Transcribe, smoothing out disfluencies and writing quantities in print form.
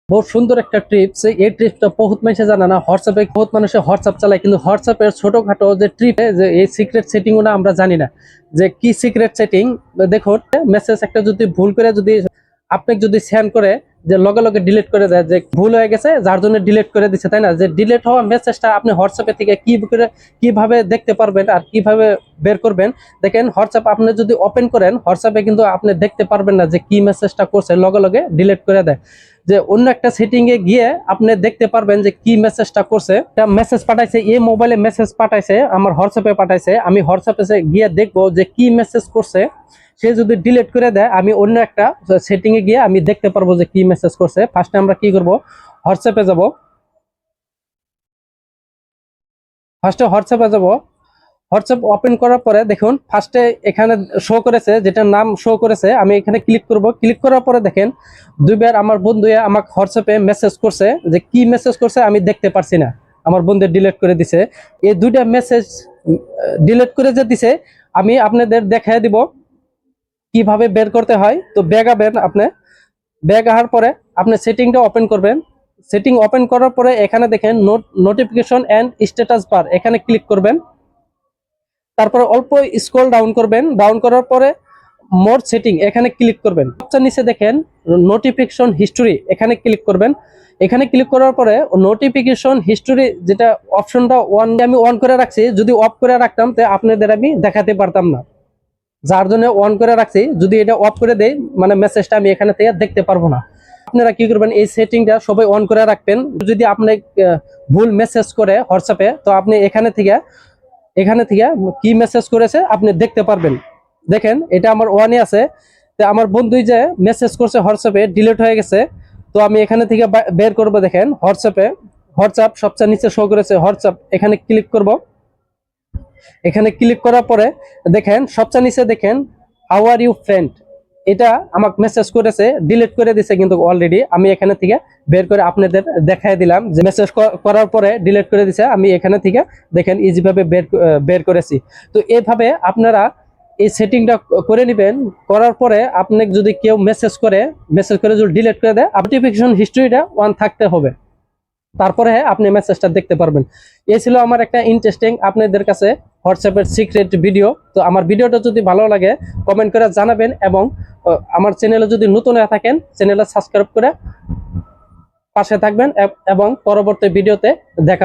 বহুত সুন্দর একটা ট্রিপস। এই ট্রিপটা বহুত মানুষে জানে না। হোয়াটসঅ্যাপে বহুত মানুষে হোয়াটসঅ্যাপ চালায়, কিন্তু হোয়াটসঅ্যাপের ছোটখাটো যে ট্রিপে যে এই সিক্রেট সেটিং গুলো আমরা জানি না যে কি সিক্রেট সেটিং। দেখুন, মেসেজ একটা যদি ভুল করে যদি আপনি যদি সেন্ড করে যে লগে লগে ডিলিট করে দেয়, যে ভুল হয়ে গেছে যার জন্য ডিলিট করে দিচ্ছে, তাই না? যে ডিলিট হওয়া মেসেজটা আপনি হোয়াটসঅ্যাপে থেকে কি করে কিভাবে দেখতে পারবেন আর কিভাবে বের করবেন। দেখেন, হোয়াটসঅ্যাপ আপনি যদি ওপেন করেন, হোয়াটসঅ্যাপে কিন্তু আপনি দেখতে পারবেন না যে কি মেসেজটা করছে, লগে লগে ডিলিট করে দেয়। যে অন্য একটা সেটিং এ গিয়ে আপনি দেখতে পারবেন যে কি মেসেজটা করছে। মেসেজ পাঠাইছে, এই মোবাইলে মেসেজ পাঠাইছে, আমার হোয়াটসঅ্যাপে পাঠাইছে, আমি হোয়াটসঅ্যাপে গিয়ে দেখবো যে কি মেসেজ করছে। সে যদি ডিলিট করে দেয়, আমি অন্য একটা সেটিং এ গিয়ে আমি দেখতে পারবো যে কি মেসেজ করছে। ফার্স্টে আমরা কি করব, হোয়াটসঅ্যাপে যাব। হোয়াটসঅ্যাপ ওপেন করার পরে দেখুন, ফার্স্টে এখানে শো করেছে, যেটা নাম শো করেছে, আমি এখানে ক্লিক করব। ক্লিক করার পরে দেখেন দুইবার আমার বন্ধু আমাকে হোয়াটসঅ্যাপে মেসেজ করছে, যে কি মেসেজ করছে আমি দেখতে পারছি না, আমার বন্ধু ডিলিট করে দিছে। এই দুইটা মেসেজ ডিলিট করে যে দিছে, আমি আপনাদের দেখাই দিব কিভাবে বের করতে হয়। তো ব্যাগ আবেন, আপনি ব্যাগ আসার পরে আপনি সেটিংটা ওপেন করবেন। সেটিং ওপেন করার পরে এখানে দেখেন নোটিফিকেশন এন্ড স্ট্যাটাস বার, এখানে ক্লিক করবেন। তারপরে অল্প স্ক্রল ডাউন করবেন, ডাউন করার পরে মোর সেটিং এখানে ক্লিক করবেন। সবচেয়ে নিচে দেখেন নোটিফিকেশন হিস্টোরি, এখানে ক্লিক করবেন। এখানে ক্লিক করার পরে নোটিফিকেশন হিস্টোরি যেটা অপশনটা আমি অন করে রাখছি, যদি অফ করে রাখতাম তো আপনাদের আমি দেখাতে পারতাম না, যার জন্য অন করে রাখছি। যদি এটা অফ করে দেই, মানে মেসেজটা আমি এখানে থেকে দেখতে পারবো না। আপনারা কি করবেন, এই সেটিংটা সবাই অন করে রাখবেন। যদি আপনি ভুল মেসেজ করে হোয়াটসঅ্যাপে, তো আপনি এখানে থেকে কি মেসেজ করেছে আপনি দেখতে পারবেন। দেখেন, এটা আমার ওয়ানে আছে। তো আমার বন্ধুই যে মেসেজ করছে হোয়াটসঅ্যাপে ডিলিট হয়ে গেছে। তো আমি এখানে থেকে বের করব। দেখেন, হোয়াটসঅ্যাপ সবচেয়ে নিচে শো করেছে, হোয়াটসঅ্যাপ এখানে ক্লিক করব। এখানে ক্লিক করার পরে দেখেন সবচেয়ে নিচে দেখেন হাউ আর ইউ ফ্রেন্ড, এটা আমাকে মেসেজ করেছে, ডিলিট করে দিছে কিন্তু অলরেডি। আমি এখানে থেকে বের করে আপনাদের দেখাই দিলাম যে মেসেজ করার পরে ডিলিট করে দিছে। আমি এখানে থেকে দেখেন ইজিভাবে বের করেছি। তো এইভাবে আপনারা এই সেটিংটা করে নেবেন। করার পরে আপনি যদি কেউ মেসেজ করে যদি ডিলিট করে দেয়, নোটিফিকেশন হিস্ট্রিটা অন থাকতে হবে, তারপরে আপনি মেসেজটা দেখতে পারবেন। এই ছিল আমার একটা ইন্টারেস্টিং আপনাদের কাছে হোয়াটসঅ্যাপের সিক্রেট ভিডিও। তো আমার ভিডিওটা যদি ভালো লাগে কমেন্ট করে জানাবেন, এবং আমার চ্যানেলে যদি নতুন হয়ে থাকেন চ্যানেলটা সাবস্ক্রাইব করে পাশে থাকবেন, এবং পরবর্তী ভিডিওতে দেখা